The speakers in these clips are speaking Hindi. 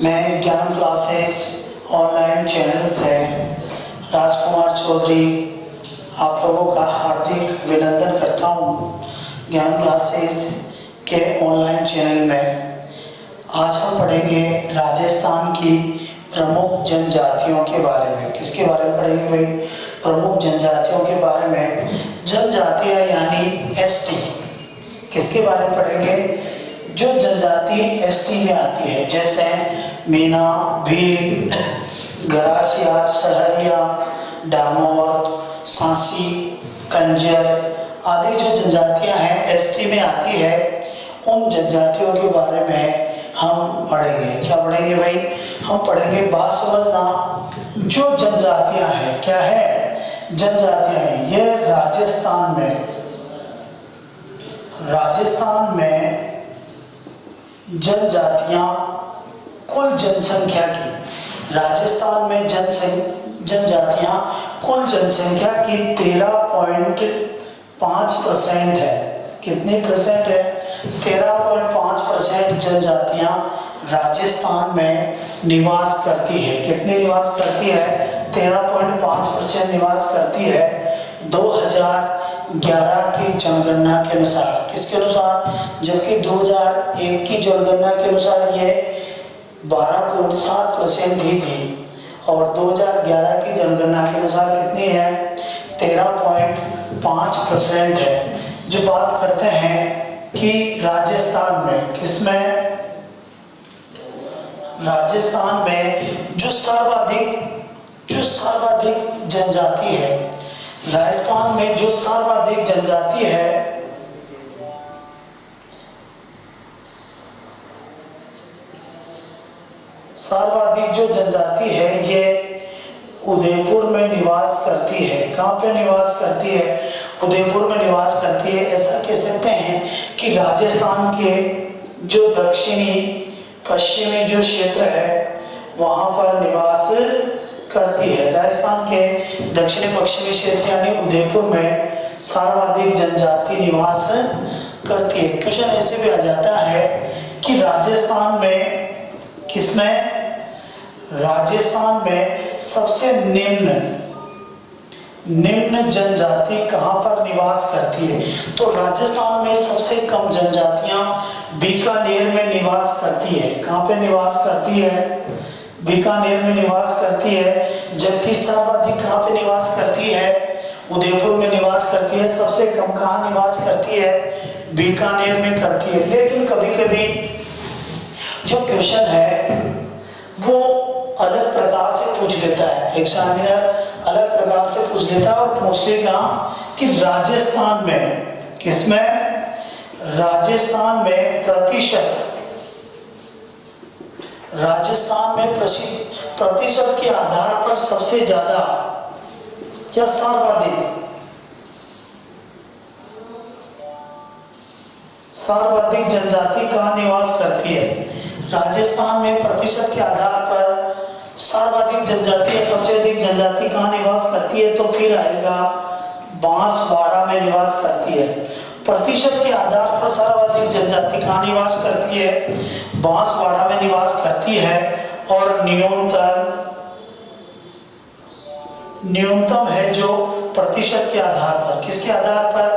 मैं ज्ञान क्लासेस ऑनलाइन चैनल से राजकुमार चौधरी आप लोगों का हार्दिक अभिनंदन करता हूँ। ज्ञान क्लासेस के ऑनलाइन चैनल में आज हम पढ़ेंगे राजस्थान की प्रमुख जनजातियों के बारे में। किसके बारे में पढ़ेंगे भाई? प्रमुख जनजातियों के बारे में। जनजातियाँ यानी एसटी। किसके बारे में पढ़ेंगे? जो जनजाति एसटी में आती है, जैसे मीना, भील, गरासिया, सहरिया, डामोर, सांसी, कंजर आदि जो जनजातियां हैं एसटी में आती है, उन जनजातियों के बारे में हम पढ़ेंगे। क्या पढ़ेंगे भाई? हम पढ़ेंगे, बात समझना, जो जनजातियां हैं, क्या है? जनजातियां हैं। ये राजस्थान में जनजातियां कुल जनसंख्या की, राजस्थान में जनजातियां कुल जनसंख्या की 13.5% है। कितनी परसेंट है? 13.5% जनजातियां राजस्थान में निवास करती है। कितने निवास करती है? 13.5% निवास करती है 2011 की जनगणना के अनुसार। किसके अनुसार? जबकि 2001 की जनगणना के अनुसार ये 12.7% ही थी और 2011 की जनगणना के अनुसार कितनी है? 13.5% है। जो बात करते हैं कि राजस्थान में, किसमें? राजस्थान में जो सर्वाधिक जनजाति है, राजस्थान में जो सर्वाधिक जनजाति है सर्वाधिक जो जनजाति है ये उदयपुर में निवास करती है। कहाँ पे निवास करती है? उदयपुर में निवास करती है। ऐसा कह सकते हैं कि राजस्थान के जो दक्षिणी पश्चिमी जो क्षेत्र है वहां पर निवास करती है। राजस्थान के दक्षिणी पश्चिमी क्षेत्र यानी उदयपुर में सर्वाधिक जनजाति निवास करती है। क्वेश्चन ऐसे भी आ जाता है कि राजस्थान में, किसमें? राजस्थान में सबसे निम्न जनजाति कहां पर निवास करती है? तो राजस्थान में सबसे कम जनजातियां बीकानेर में निवास करती है। कहां पे निवास करती है? बीकानेर में निवास करती है। जबकि सर्वाधिक कहां पे निवास करती है? उदयपुर में निवास करती है। सबसे कम कहां निवास करती है? बीकानेर में करती है। लेकिन कभी कभी जो क्वेश्चन है वो अलग प्रकार से पूछ लेता है, एग्जामिनर अलग प्रकार से पूछ लेता है और पूछ लेगा कि राजस्थान में, किसमें? राजस्थान में प्रतिशत के आधार पर सबसे ज्यादा या सर्वाधिक जनजाति कहाँ निवास करती है? राजस्थान में प्रतिशत के आधार पर सर्वाधिक जनजाति या सबसे अधिक जनजाति कहाँ निवास करती है? तो फिर आएगा बांसवाड़ा में निवास करती है। प्रतिशत के आधार पर सर्वाधिक जनजाति कहाँ निवास करती है? बांसवाड़ा में निवास करती है। और न्यूनतम है जो प्रतिशत के आधार पर, किसके आधार पर?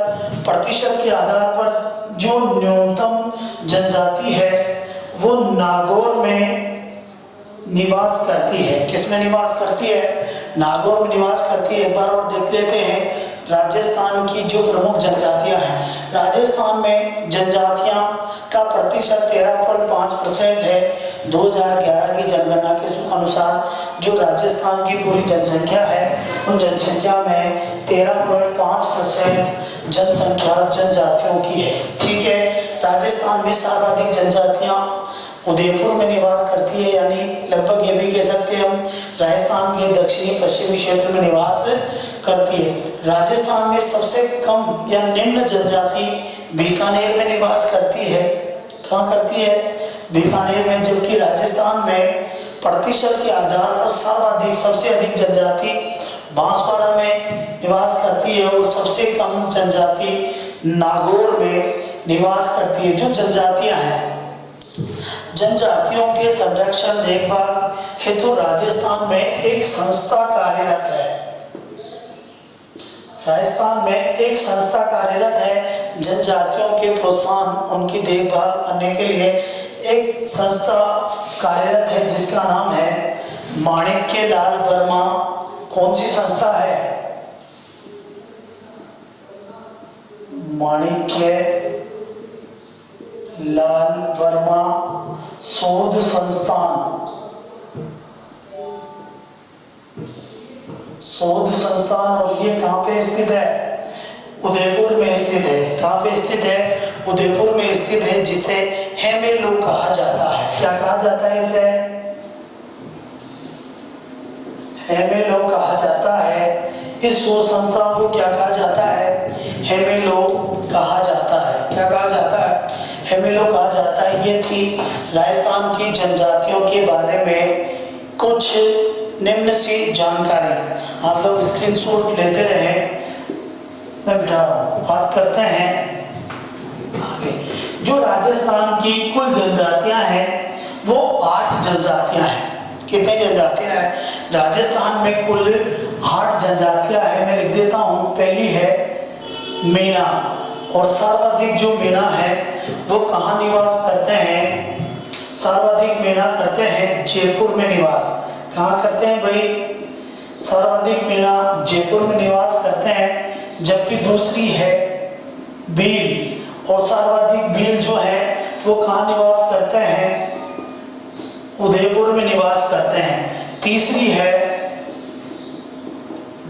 प्रतिशत के आधार पर जो न्यूनतम जनजाति है वो नागौर में निवास करती है। किसमें निवास करती है? नागौर में निवास करती है। एक बार और देख लेते हैं राजस्थान की जो प्रमुख जनजातियां हैं। राजस्थान में जनजातियां का प्रतिशत 13.5% है। 2011 की जनगणना के अनुसार जो राजस्थान की पूरी जनसंख्या है उन जनसंख्या में 13.5% जनसंख्या जनजातियों की है। ठीक है। राजस्थान में सर्वाधिक जनजातियां उदयपुर में निवास करती है, यानी लगभग ये भी कह सकते हैं हम राजस्थान के दक्षिणी पश्चिमी क्षेत्र में निवास करती है। राजस्थान में सबसे कम या निम्न जनजाति बीकानेर में निवास करती है। कहाँ करती है? बीकानेर में। जबकि राजस्थान में प्रतिशत के आधार पर सर्वाधिक सबसे अधिक जनजाति बांसवाड़ा में निवास करती है और सबसे कम जनजाति नागौर में निवास करती है। जो जनजातियां हैं जनजातियों के संरक्षण देखभाल हेतु राजस्थान में एक संस्था कार्यरत है। राजस्थान में एक संस्था कार्यरत है जनजातियों के प्रोत्साहन, उनकी देखभाल करने के लिए एक संस्था कार्यरत है जिसका नाम है माणिक्य लाल वर्मा। कौन सी संस्था है? माणिक्य लाल वर्मा शोध संस्थान। शोध संस्थान, और ये कहाँ पे स्थित है? उदयपुर में स्थित है। कहाँ पे स्थित है? उदयपुर में स्थित है, जिसे हेमेलो कहा जाता है। क्या कहा जाता है इसे? हेमेलो कहा जाता है। इस शोध संस्थान को क्या कहा जाता है? हेमेलो कहा जाता है। क्या कहा जाता है? हेमेलो कहा जाता है। ये थी राजस्थान की जनजातियों के बारे में कुछ निम्न सी जानकारी। आप लोग स्क्रीनशॉट लेते रहे, मैं बिठा रहा हूँ। बात करते हैं आगे। जो राजस्थान की कुल जनजातियां हैं वो 8 जनजातियां हैं। कितनी जनजातियां हैं? राजस्थान में कुल 8 जनजातियां हैं। मैं लिख देता हूँ। पहली है मीणा, और सर्वाधिक जो मीणा है वो कहाँ निवास करते हैं? सर्वाधिक मीणा करते हैं जयपुर में निवास। कहाँ करते हैं भाई? सर्वाधिक मीणा जयपुर में निवास करते हैं। जबकि दूसरी है भील, और सर्वाधिक भील जो है वो कहाँ निवास करते हैं? उदयपुर में निवास करते हैं। तीसरी है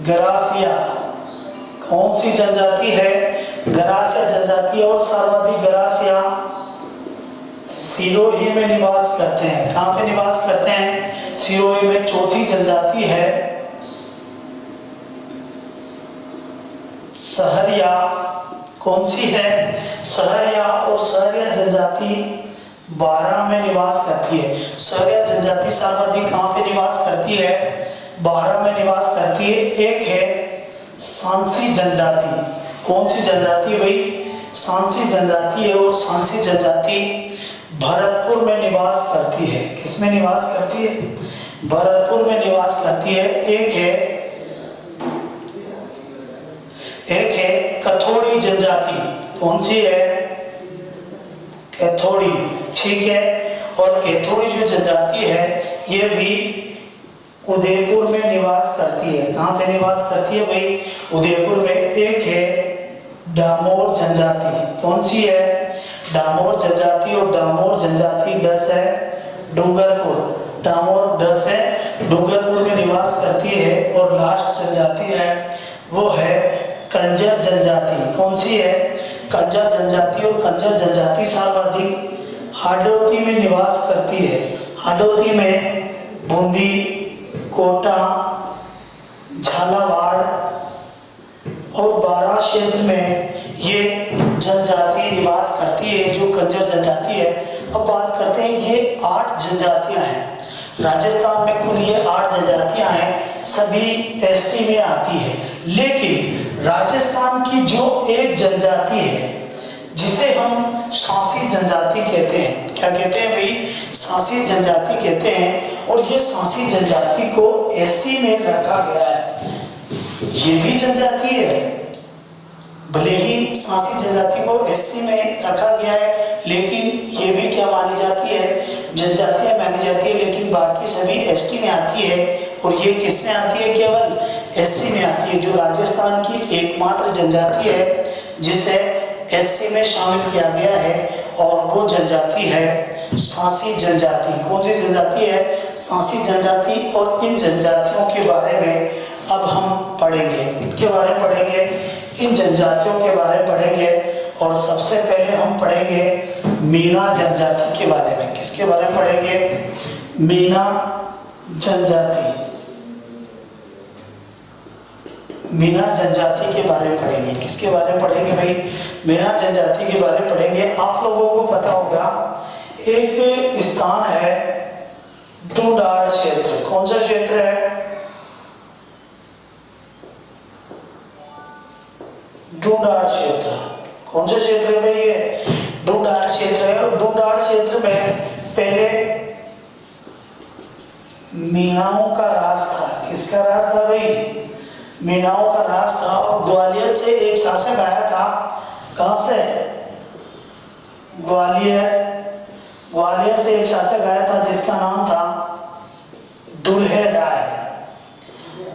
गरासिया। कौन सी जनजाति है? गरासिया जनजाति है, और सर्वाधिक गरासिया सिरोही में निवास करते हैं। कहाँ पे निवास करते हैं? सिरोही में। चौथी जनजाति है सहरिया। कौन सी है? सहरिया, और सहरिया जनजाति 12 में निवास करती है। सहरिया जनजाति सर्वाधिक कहाँ पे निवास करती है? 12 में निवास करती है। एक है सांसी जनजाति। कौन सी जनजाति भाई? सांसी जनजाति है, और सांसी जनजाति भरतपुर में निवास करती है। किसमें निवास करती है? भरतपुर में निवास करती है। एक है कथोड़ी जनजाति। कौन सी है? कैथोड़ी। ठीक है। और कैथोड़ी जो जनजाति है ये भी उदयपुर में निवास करती है। कहाँ पे निवास करती है भाई? उदयपुर में। एक है डामोर जनजाति। कौन सी है? डामोर जनजाति, और डामोर जनजाति 10 है डूंगरपुर। डामोर 10 है, डूंगरपुर में निवास करती है। और लास्ट जनजाति है वो है कंजर जनजाति। कौन सी है? कंजर जनजाति, और कंजर जनजाति सर्वाधिक हाडोती में निवास करती है। हाडोती में बूंदी, कोटा, झालावाड़ और बारां क्षेत्र में ये जनजाति निवास करती है, जो कंजर जनजाति है। अब बात करते हैं, ये 8 जनजातियां हैं राजस्थान में। कुल ये 8 जनजातियां हैं, सभी एसटी में आती है। लेकिन राजस्थान की जो एक जनजाति है जिसे हम सांसी जनजाति कहते हैं। क्या कहते हैं भाई? सांसी जनजाति कहते हैं। और ये सांसी जनजाति को एससी में रखा गया है। ये भी जनजाति है, भले ही सांसी जनजाति को एससी में रखा गया है, लेकिन ये भी क्या मानी जाती है? जनजातियां मानी जाती है। लेकिन बाकी सभी एसटी में आती है, और ये किस में आती है? केवल एससी में आती है। जो राजस्थान की एकमात्र जनजाति है जिसे एससी में शामिल किया गया है, और वो जनजाति है सांसी जनजाति। कौन सी जनजाति है? सांसी जनजाति। और इन जनजातियों के बारे में अब हम पढ़ेंगे। इनके बारे में पढ़ेंगे, इन जनजातियों के बारे में पढ़ेंगे। और सबसे पहले हम पढ़ेंगे मीणा जनजाति के बारे में। किसके बारे में पढ़ेंगे? मीणा जनजाति। मीणा जनजाति के बारे में पढ़ेंगे। किसके बारे में पढ़ेंगे भाई? मीणा जनजाति के बारे में पढ़ेंगे। आप लोगों को पता होगा एक स्थान है ढूंढाड़ क्षेत्र। कौन सा क्षेत्र है? ढूंढाड़ क्षेत्र। कौन सा क्षेत्र है भाई? ये ढूंढाड़ क्षेत्र है। और ढूंढाड़ क्षेत्र में पहले मीणाओं का राज था। किसका राज था भाई? मीणाओं का राज था। और ग्वालियर से एक शासक आया था। कहां से? ग्वालियर से एक शासक आया था जिसका नाम था दुल्हे राय।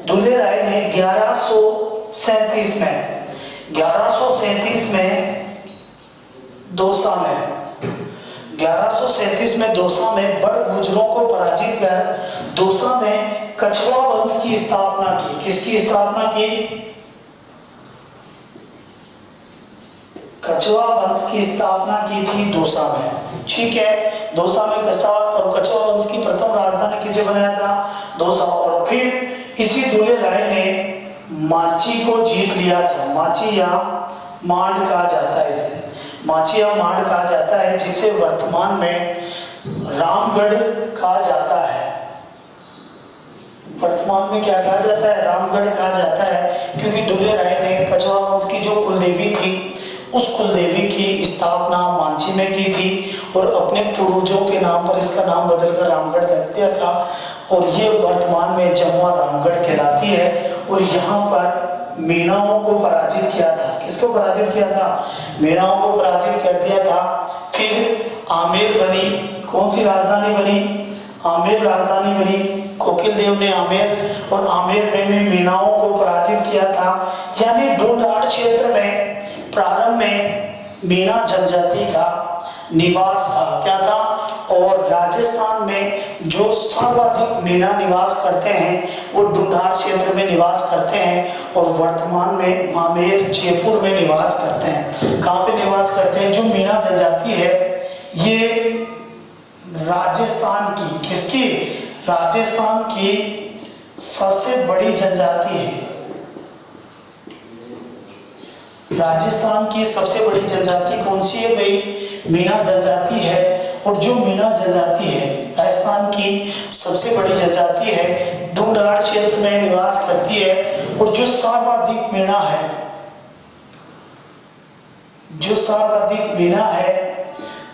दुल्हे राय ने 1137 में दौसा में बड़ गुजरों को पराजित कर दौसा में कछवा वंश की स्थापना की। किसकी स्थापना की? कछवा वंश की स्थापना की थी दौसा में। ठीक है, दौसा में कछवा और कछवा वंश की प्रथम राजधानी किसे बनाया था? दौसा। और फिर इसी दुल्हे राय ने माची को जीत लिया था। माची या मांड कहा जाता है इसे, माची या मांड कहा जाता है, जिसे वर्तमान में रामगढ़ कहा जाता है। वर्तमान में क्या कहा जाता है? रामगढ़ कहा जाता है, क्योंकि दुल्हे राय ने कछवा वंश की जो कुलदेवी थी उस कुलदेवी की स्थापना मांची में की थी और अपने पूर्वजों के नाम पर इसका नाम बदलकर रामगढ़ रख दिया था। और ये वर्तमान में जमुआ रामगढ़ कहलाती है। और यहाँ पर मीणाओं को पराजित किया था। किसको पराजित किया था? मीणाओं को पराजित कर दिया था। फिर आमेर बनी। कौन सी राजधानी बनी? आमेर राजधानी बनी। कोकिल देव ने आमेर, और आमेर में मीणाओं को पराजित किया था। यानी ढूंढाड़ क्षेत्र में प्रारंभ में मीणा जनजाति का निवास था। क्या था? और राजस्थान में जो सर्वाधिक मीणा निवास करते हैं वो ढूंढाड़ क्षेत्र में निवास करते हैं और वर्तमान में आमेर जयपुर में निवास करते हैं। कहाँ पे निवास करते हैं? जो मीणा जनजाति है ये राजस्थान की, किसकी? राजस्थान की सबसे बड़ी जनजाति है। राजस्थान की सबसे बड़ी जनजाति कौन सी है भाई? मीणा जनजाति है। और जो मीणा जनजाति है राजस्थान की सबसे बड़ी जनजाति है, ढूंढाड़ क्षेत्र में निवास करती है। और जो सर्वाधिक मीणा है, जो सर्वाधिक मीणा है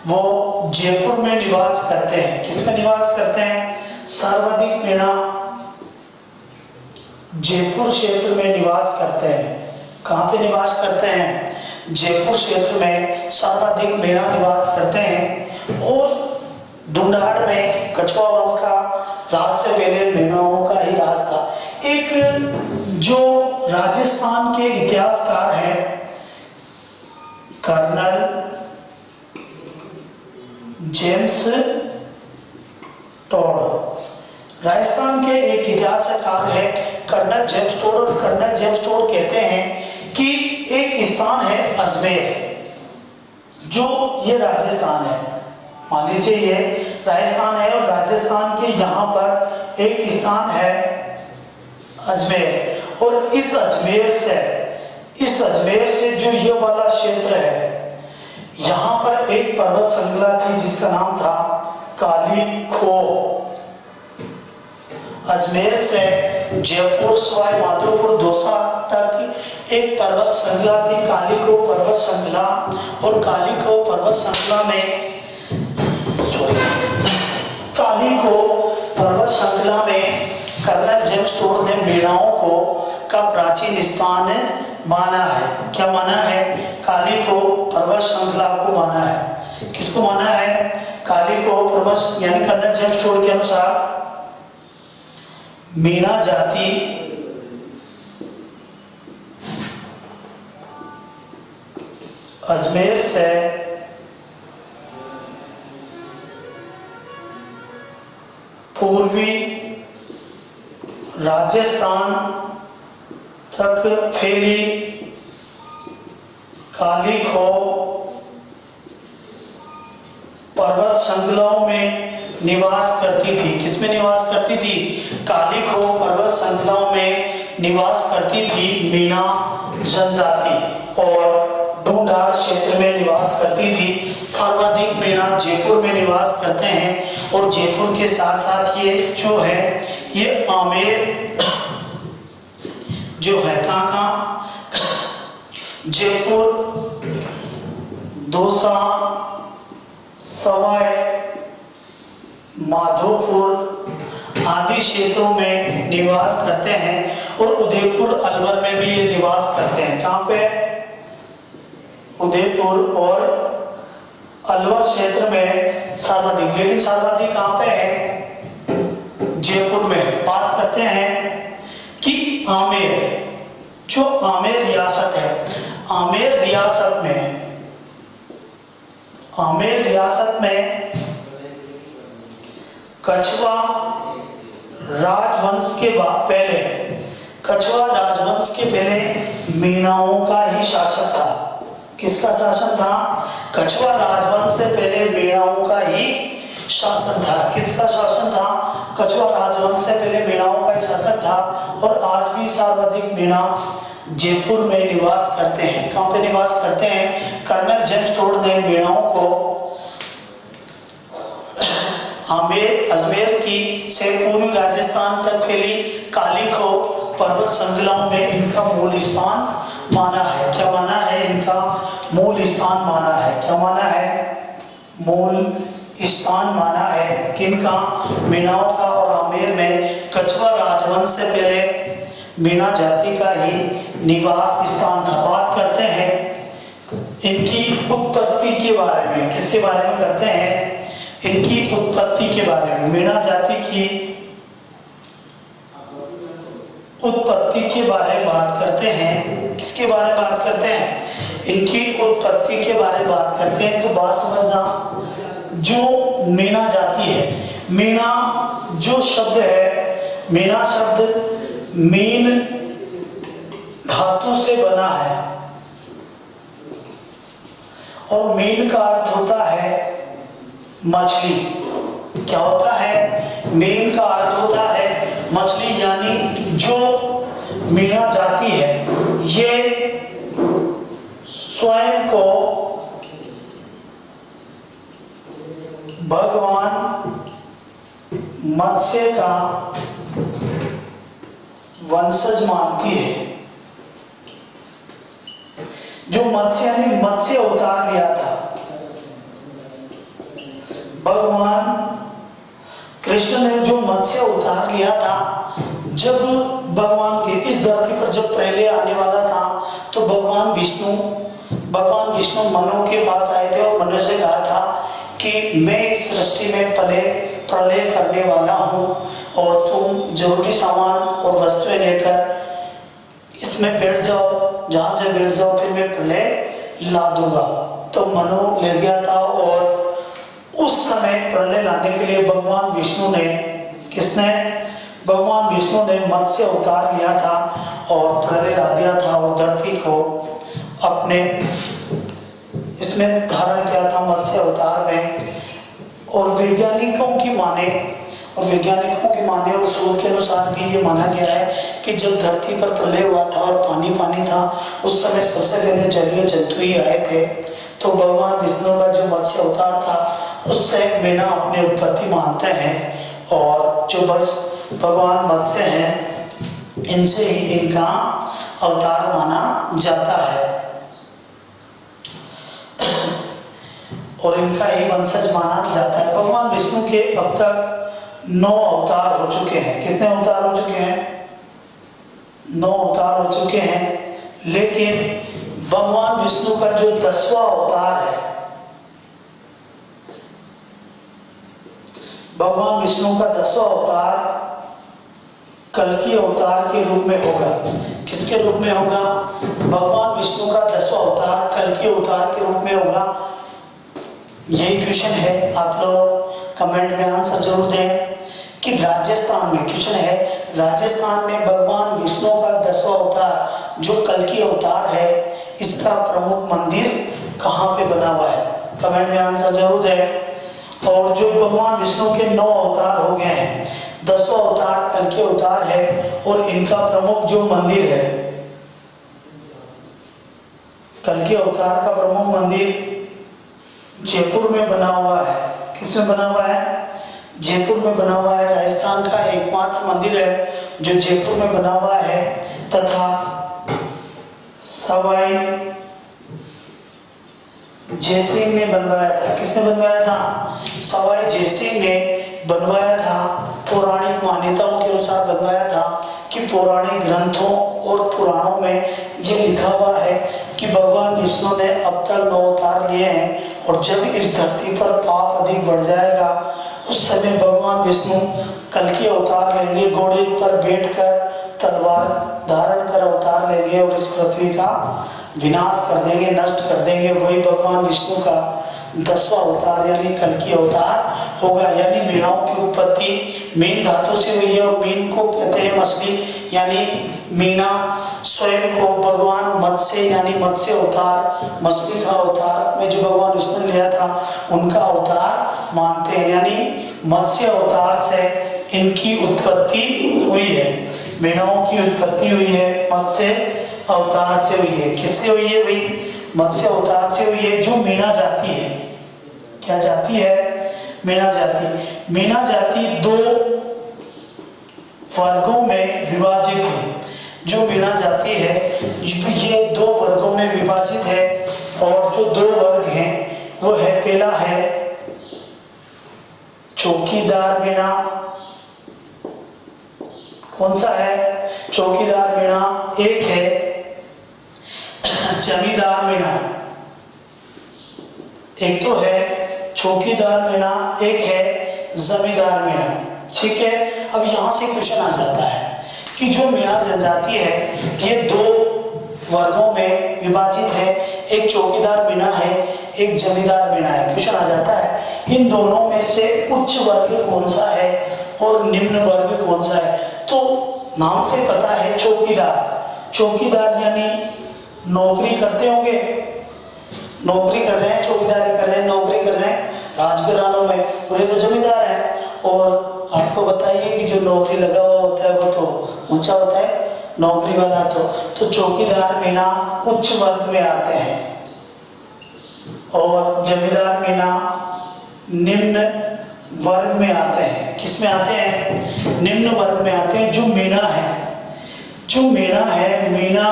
वो जयपुर में निवास करते हैं। किस में निवास करते हैं? सर्वाधिक मीणा जयपुर क्षेत्र में निवास करते हैं। कहाँ पे निवास करते हैं? जयपुर क्षेत्र में सर्वाधिक मीणा निवास करते हैं। और ढूंढाड़ में कछवा वंश का राज से पहले मीणाओं का ही राज था। एक जो राजस्थान के इतिहासकार हैं कर्नल जेम्स टोड, राजस्थान के एक इतिहासकार है कर्नल जेम्स टोड। और कर्नल जेम्स टोड कहते हैं कि एक स्थान है अजमेर, जो ये राजस्थान है। मान लीजिए ये राजस्थान है और राजस्थान के यहाँ पर एक स्थान है अजमेर। और इस अजमेर से जो ये वाला क्षेत्र है, यहाँ पर एक पर्वत श्रृंखला थी जिसका नाम था काली खो। अजमेर से जयपुर, सवाई माधोपुर, दौसा तक एक पर्वत श्रृंखला थी, कालीको पर्वत श्रृंखला। और कालीको पर्वत श्रृंखला में कर्नल जेम्स टोड ने मीणाओं को का प्राचीन स्थान माना है। क्या माना है? कालीको पर्वत श्रृंखला को माना है। किसको माना है? कालीको पर्वत, यानी कर्नल जेम्स टोड के अनुसार मीणा जाति अजमेर से पूर्वी राजस्थान तक फैली काली खो पर्वत श्रृंखलाओं में निवास करती थी। किसमें निवास करती थी? काली खो पर्वत श्रृंखलाओं में निवास करती थी मीणा जनजाति। और ढूंढाड़ क्षेत्र में निवास करती थी। सर्वाधिक मीणा जयपुर में निवास करते हैं। और जयपुर के साथ साथ ये जो है ये आमेर जो है कहाँ? जयपुर, दौसा, सवाई माधोपुर आदि क्षेत्रों में निवास करते हैं और उदयपुर अलवर में भी ये निवास करते हैं। कहाँ पे? उदयपुर और अलवर क्षेत्र में सर्वाधिक। लेकिन सर्वाधिक कहाँ पे है? जयपुर में। बात करते हैं कि आमेर, जो आमेर रियासत है, आमेर रियासत में कछवा राजवंश के पहले, कछवा राजवंश के पहले मीणाओं का ही शासन था। किसका शासन था? कछवा राजवंश से पहले मीणाओं का ही शासन था। किसका शासन था? कछवा राजवंश से पहले मीणाओं का ही शासन था। और आज भी सर्वाधिक मीणा जयपुर में निवास करते हैं। कहाँ पे निवास करते हैं? कर्नल जेम्स टोड ने मीणाओं को अजमेर की से पूर्वी राजस्थान तक फैली काली खो पर्वत श्रृंखलाओं में इनका मूल स्थान माना है। क्या माना है? इनका मूल स्थान माना है। क्या माना है? मूल स्थान माना है। किनका? मीणाओं का। और आमेर में कछवा राजवंश से पहले मीणा जाति का ही निवास स्थान था। बात करते हैं इनकी उत्पत्ति के बारे में। किसके बारे में करते हैं? इनकी उत्पत्ति के बारे में। मीणा जाति की उत्पत्ति के बारे में बात करते हैं। किसके बारे में बात करते हैं? इनकी उत्पत्ति के बारे में बात करते हैं। तो बात समझना, जो मीणा जाति है, मीणा जो शब्द है, मीणा शब्द मीन धातु से बना है और मीन का अर्थ होता है मछली। क्या होता है? मीन का अर्थ होता है मछली। यानी जो मीणा जाति है ये स्वयं को भगवान मत्स्य का वंशज मानती है। जो मत्स्य यानी मत्स्य अवतार लिया था, भगवान कृष्ण ने जो मत्स्य अवतार लिया था, जब भगवान के इस धरती पर जब प्रलय आने वाला था तो भगवान विष्णु मनु के पास आए थे और मनु से कहा था कि मैं इस सृष्टि में प्रलय करने वाला हूँ और तुम जरूरी सामान और वस्तुएं लेकर इसमें बैठ जाओ, जहाँ से बैठ जाओ फिर मैं प्रलय ला दूंगा। तो मनु ले गया था और उस समय प्रलय लाने के लिए भगवान विष्णु ने, भगवान विष्णु ने मत्स्य अवतार लिया था और प्रलय ला दिया था और धरती को अपने इसमें धारण किया था मत्स्य अवतार में। और वैज्ञानिकों की माने और शोध के अनुसार भी ये माना गया है कि जब धरती पर प्रलय हुआ था और पानी था, उस समय सबसे पहले जलीय जंतु ही आए थे। तो भगवान विष्णु का जो मत्स्य अवतार था उससे मीणा अपनी उत्पत्ति मानते हैं और जो बस भगवान मत्स्य हैं इनसे ही इनका अवतार माना जाता है और इनका ही वंशज माना जाता है। भगवान विष्णु के अब तक 9 अवतार हो चुके हैं। कितने अवतार हो चुके हैं? 9 अवतार हो चुके हैं। लेकिन भगवान विष्णु का जो 10वां अवतार है, भगवान विष्णु का 10वां अवतार कल्कि अवतार के रूप में होगा। किसके रूप में होगा? भगवान विष्णु का 10वां अवतार कल्कि अवतार के रूप में होगा। यही क्वेश्चन है, आप लोग कमेंट में आंसर जरूर दें कि राजस्थान में, क्वेश्चन है राजस्थान में भगवान विष्णु का 10वां अवतार जो कल्कि अवतार है, इसका प्रमुख मंदिर कहाँ पे बना हुआ है? कमेंट में आंसर जरूर दें। और जो भगवान विष्णु के 9 अवतार हो गए हैं, 10वां अवतार कल्कि अवतार है और इनका प्रमुख जो मंदिर है, कल्कि अवतार का प्रमुख मंदिर जयपुर में बना हुआ है। किसमें बना हुआ है? जयपुर में बना हुआ है। राजस्थान का एकमात्र मंदिर है जो जयपुर में बना हुआ है तथा सवाई जयसिंह ने बनवाया था। किसने बनवाया था? सवाई जयसिंह ने बनवाया था, पौराणिक मान्यताओं के अनुसार बनवाया था कि पौराणिक ग्रंथों और पुराणों में ये लिखा हुआ है कि भगवान विष्णु ने अब तक 9 अवतार लिए हैं और जब इस धरती पर पाप अधिक बढ़ जाएगा उस समय भगवान विष्णु कल्कि अवतार लेंगे, घोड़े पर बैठकर तलवार धारण कर अवतार लेंगे और इस पृथ्वी का विनाश कर देंगे, नष्ट कर देंगे। वही भगवान विष्णु का 10वां अवतार यानी कल्कि अवतार होगा। यानी मीनाओं की उत्पत्ति मीन धातु से हुई है और मीन को कहते हैं मछली, यानी मीना स्वयं को भगवान मत्स्य यानी मत्स्य अवतार, मछली का अवतार में जो भगवान विष्णु ने लिया था उनका अवतार मानते हैं। यानी मत्स्य अवतार से इनकी उत्पत्ति हुई है, मीनाओं की उत्पत्ति हुई है, मत्स्य अवतार से हुई है। किससे हुई है भाई? मत्स्य अवतार से हुई है। जो मीना जाति है, क्या जाति है? मीना जाति। मीना जाति 2 वर्गों में विभाजित है। जो मीना जाति है ये 2 वर्गों में विभाजित है और जो 2 वर्ग हैं वो है, पहला है चौकीदार मीना। कौन सा है? चौकीदार मीना। एक है जमींदार मीना। एक तो है चौकीदार मीना, एक है जमींदार मीना। ठीक है, अब यहां से क्वेश्चन आ जाता है कि जो मीना जनजाति है ये 2 वर्गों में विभाजित है, एक चौकीदार मीना है, एक जमींदार मीना है। क्वेश्चन आ जाता है इन दोनों में से उच्च वर्ग कौन सा है और निम्न वर्ग कौन सा है? तो नाम से पता है चौकीदार। चौकीदार यानी नौकरी करते होंगे, नौकरी कर रहे हैं, चौकीदारी कर रहे हैं, नौकरी कर रहे हैं राजघरानों में, और ये तो जमींदार है। और आपको बताइए कि जो नौकरी लगा हुआ होता है वो तो ऊंचा होता है, नौकरी वाला तो चौकीदार मीना उच्च वर्ग में आते हैं और जमींदार मीना निम्न वर्ग में आते हैं। किस में आते हैं? निम्न वर्ग में आते हैं। जो मीना है, जो मीना है, मीना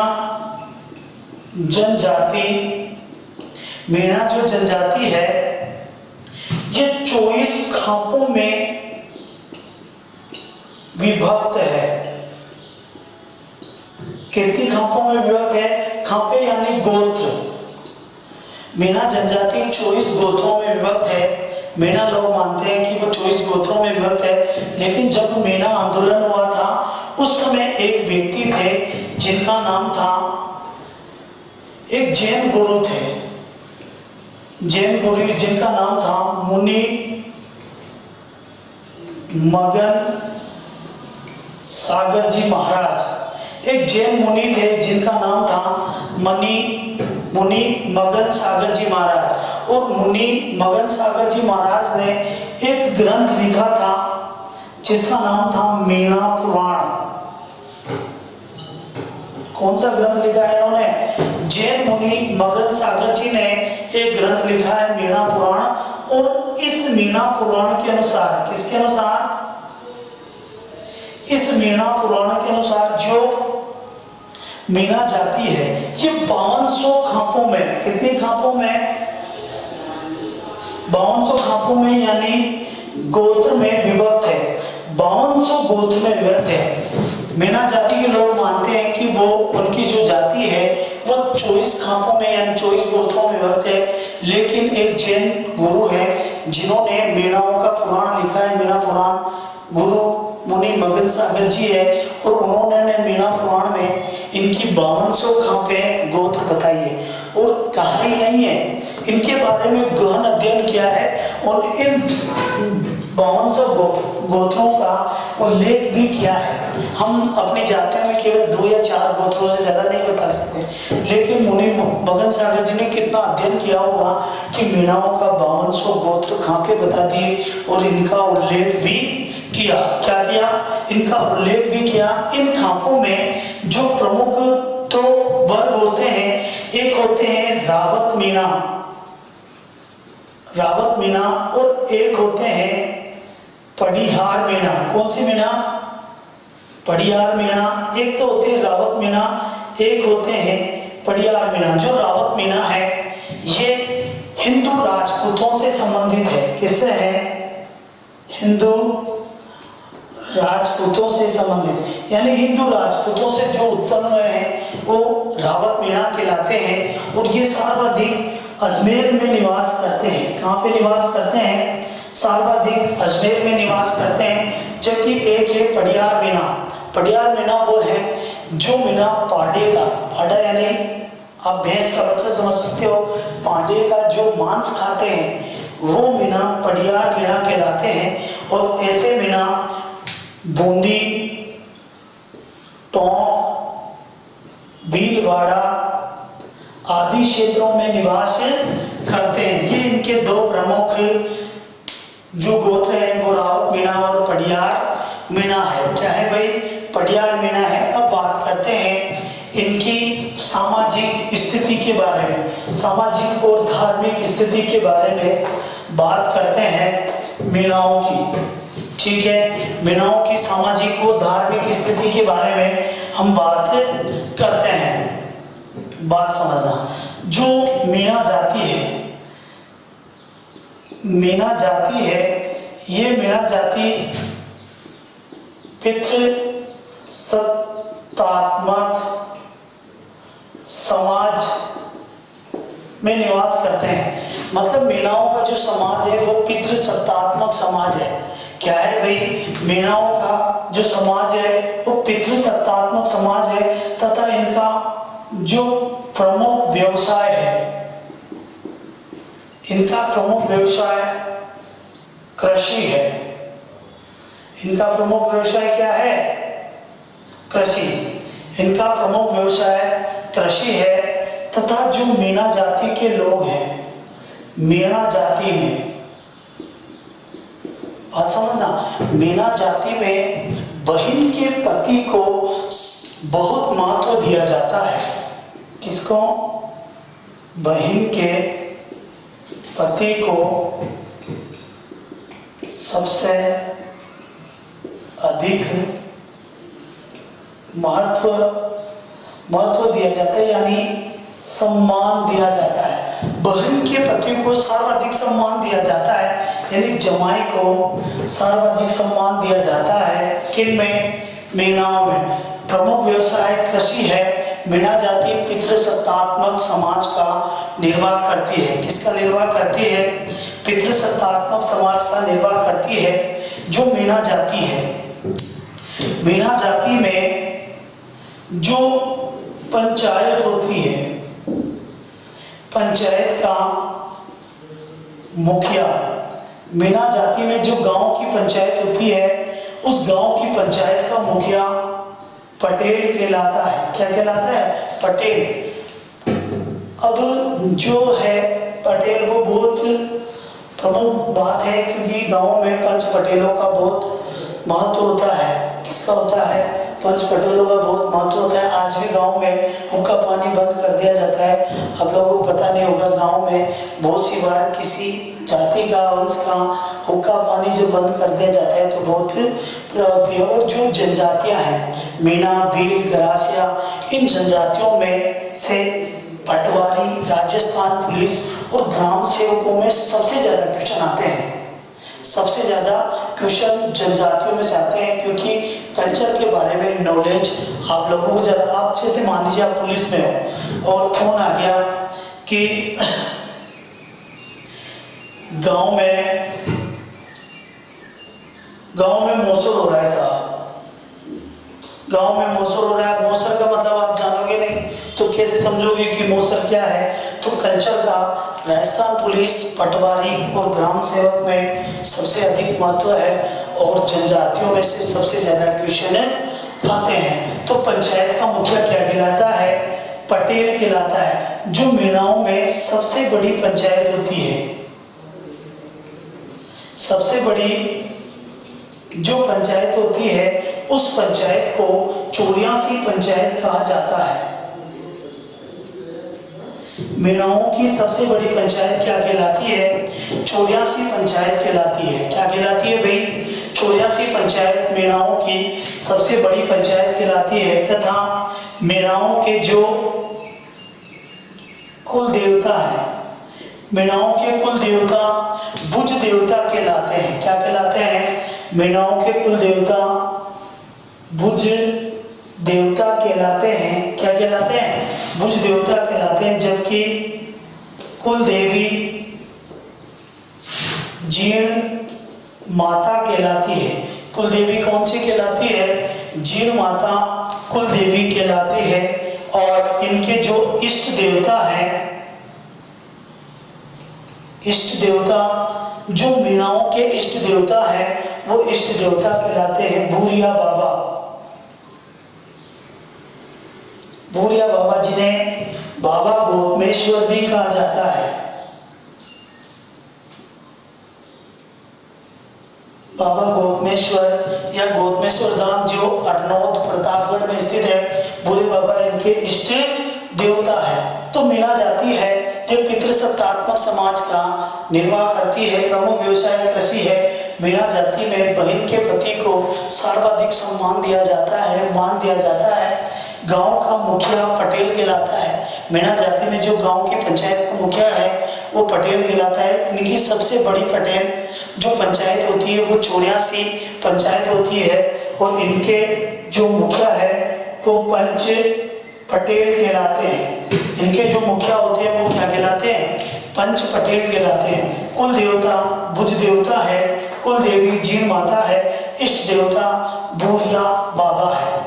जनजाति, मीना जो जनजाति है ये 24 खापों में विभक्त है। कितनी खापों में विभक्त है? खापे यानी गोत्र। मीना जनजाति 24 गोत्रों में विभक्त है। मीना लोग मानते हैं कि वो 24 गोत्रों में विभक्त है, लेकिन जब मीना आंदोलन हुआ था उस समय एक व्यक्ति थे जिनका नाम था, एक जैन गुरु थे, जैन गुरु जिनका नाम था मुनि मगन सागर जी महाराज। एक जैन मुनि थे जिनका नाम था मुनि मगन सागर जी महाराज। और मुनि मगन सागर जी महाराज ने एक ग्रंथ लिखा था जिसका नाम था मीना पुराण। कौन सा ग्रंथ लिखा है इन्होंने? जैन मुनि मगन सागर जी ने एक ग्रंथ लिखा है मीना पुराण। और इस मीना पुराण के अनुसार, किसके अनुसार? इस मीना पुराण के अनुसार जो मीना जाति है ये 5200 खापों में, कितनी खापों में? 5200 खापों में यानी गोत्र में विभक्त है। 5200 गोत्र में विभक्त है। मीना जाति के लोग मानते हैं कि वो उनकी जो जाति है वो 24 खापों में यानी 24 गोत्रों में विभक्त है। लेकिन एक जैन गुरु है जिन्होंने मीनाओं का पुराण लिखा है, मीना पुराण, गुरु मुनि मगन सागर जी है, और उन्होंने मीना पुराण में इनकी 5200 खापे गोत्र बताई है। और कहा ही नहीं है, इनके बारे में गहन अध्ययन किया है और इन 5200 गोत्रों का उल्लेख भी किया है। हम अपनी जातियों में केवल 2 या 4 गोत्रों से ज्यादा नहीं बता सकते, लेकिन मुनि मगन सागर जी ने कितना अध्ययन किया होगा कि मीनाओं का 5200 गोत्र खापे बता दिए और इनका उल्लेख भी किया। क्या किया? इनका उल्लेख भी किया। इन खापों में जो प्रमुख तो वर्ग होते हैं, एक होते हैं रावत मीना, रावत मीना, और एक होते हैं पड़िहार मीना। कौन सी मीना? पड़िहार मीना। एक तो होते हैं रावत मीना, एक होते हैं पड़िहार मीना। जो रावत मीना है ये हिंदू राजपूतों से संबंधित है। किससे है? हिंदू राजपूतों से संबंधित, यानी हिंदू राजपूतों से जो उत्पन्न हुए हैं वो रावत मीणा कहलाते हैं। और ये सर्वाधिक अजमेर में निवास करते हैं। कहाँ पे निवास करते हैं? सर्वाधिक अजमेर में निवास करते हैं। जबकि एक है पडियार मीणा। पडियार मीणा वो है जो मीणा पांडे का, पांडा यानी आप भैंस का बच्चा समझ सकते हो, पांडे का जो मांस खाते हैं वो मीणा पडियार मीणा कहलाते हैं। और ऐसे मीणा बूंदी, टोंक, भीलवाड़ा आदि क्षेत्रों में निवास करते हैं। ये इनके दो प्रमुख जो गोत्र हैं वो रावत मीणा और पडियार मीणा है। क्या है भाई? पडियार मीणा है। अब बात करते हैं इनकी सामाजिक स्थिति के बारे में, सामाजिक और धार्मिक स्थिति के बारे में बात करते हैं मीणाओं की। ठीक है, मीणाओं की सामाजिक और धार्मिक स्थिति के बारे में हम बात करते हैं। बात समझना, जो मीणा जाति है, मीणा जाति है, ये मीणा जाति पितृ सत्तात्मक समाज में निवास करते हैं। मतलब मीणाओं का जो समाज है वो पितृ सत्तात्मक समाज है। क्या है भाई? मीणाओं का जो समाज है वो पितृ सत्तात्मक समाज है तथा इनका जो प्रमुख व्यवसाय है, इनका प्रमुख व्यवसाय कृषि है। इनका प्रमुख व्यवसाय क्या है? कृषि। इनका प्रमुख व्यवसाय कृषि है तथा जो मीणा जाति के लोग हैं, मीणा जाति में, बात समझना, मीणा जाति में बहन के पति को बहुत महत्व दिया जाता है। किसको? बहन के पति को सबसे अधिक महत्व दिया जाता है, यानी सम्मान दिया जाता है। बहन के पति को सर्वाधिक सम्मान दिया जाता है, यानी जमाई को सर्वाधिक सम्मान दिया जाता है। किन में? मीणाओं में। प्रमुख व्यवसाय कृषि है। मीणा जाति पितृसत्तात्मक समाज का निर्वाह करती है। किसका निर्वाह करती है? पितृसत्तात्मक समाज का निर्वाह करती है जो मीणा जाति है। मीणा जाति में जो पंचायत होती है, पंचायत का मुखिया, मीणा जाति में जो गांव की पंचायत होती है उस गांव की पंचायत का मुखिया पटेल कहलाता है। क्या कहलाता है? पटेल। अब जो है पटेल वो बहुत प्रमुख बात है क्योंकि गांव में पंच पटेलों का बहुत महत्व होता है। किसका होता है? पंच पटेलों का बहुत महत्व होता है। आज भी गांव में हुक्का पानी बंद कर दिया जाता है। आप लोगों को पता नहीं होगा, गांव में बहुत सी बार किसी जाति का, वंश का हुक्का पानी जो बंद कर दिया जाता है तो बहुत पीड़ा होती है। और जो जनजातियां हैं, मीणा, भील, गरासिया, इन जनजातियों में से पटवारी, राजस्थान पुलिस और ग्राम सेवकों में सबसे ज़्यादा क्वेश्चन आते हैं। सबसे ज़्यादा क्वेश्चन जनजातियों में से आते हैं क्योंकि कल्चर के बारे में नॉलेज आप लोगों को ज़्यादा। आप जैसे मान लीजिए आप पुलिस में हो और फोन आ गया कि गांव में मौसर हो रहा है साहब, गांव में मौसर हो रहा है। मौसर का मतलब आप जानोगे नहीं तो कैसे समझोगे कि मौसर क्या है? तो कल्चर का राजस्थान पुलिस, पटवारी और ग्राम सेवक में सबसे अधिक महत्व है और जनजातियों में से सबसे ज़्यादा क्वेश्चन आते हैं। तो पंचायत का मुखिया क्या कहलाता है? पटेल कहलाता है। जो मीणाओं में सबसे बड़ी पंचायत होती है, सबसे बड़ी जो पंचायत होती है उस पंचायत को 84 पंचायत कहा जाता है। मीणाओं की सबसे बड़ी पंचायत क्या कहलाती है? 84 पंचायत कहलाती है। क्या कहलाती है भाई? 84 पंचायत मीणाओं की सबसे बड़ी पंचायत कहलाती है। तथा मीणाओं के जो कुल देवता है, मीणाओं के कुल देवता भुज देवता कहलाते हैं। क्या कहलाते हैं? मीणाओं के कुल देवता भुज देवता कहलाते हैं। क्या कहलाते हैं? भुज देवता कहलाते हैं। जबकि कुल देवी जीर्ण माता कहलाती है। कुल देवी कौन सी कहलाती है? जीर्ण माता कुल देवी कहलाती है। और इनके जो इष्ट देवता हैं, इष्ट देवता जो मीणाओं के इष्ट देवता हैं, वो इष्ट देवता कहलाते हैं भूरिया बाबा। भूरिया बाबा जिन्हें बाबा गोतमेश्वर भी कहा जाता है। बाबा गोतमेश्वर या गोतमेश्वर धाम जो अरनौद प्रतापगढ़ में स्थित है, भूरे बाबा इनके इष्ट देवता है। तो मीणा जाति है जो पितृसत्तात्मक समाज का निर्वाह करती है। प्रमुख व्यवसाय कृषि है। मीणा जाति में बहन के पति को सर्वाधिक सम्मान दिया जाता है, मान दिया जाता है। गांव का मुखिया पटेल कहलाता है। मीणा जाति में जो गांव की पंचायत का मुखिया है वो पटेल कहलाता है। इनकी सबसे बड़ी पटेल जो पंचायत होती है वो 84 पंचायत होती है। और इनके जो मुखिया है वो पंच पटेल कहलाते हैं। इनके जो मुखिया होते हैं वो क्या कहलाते हैं? पंच पटेल कहलाते हैं। कुल देवता भुज देवता है। कुल देवी जीर्ण माता है। इष्ट देवता भूरिया बाबा है।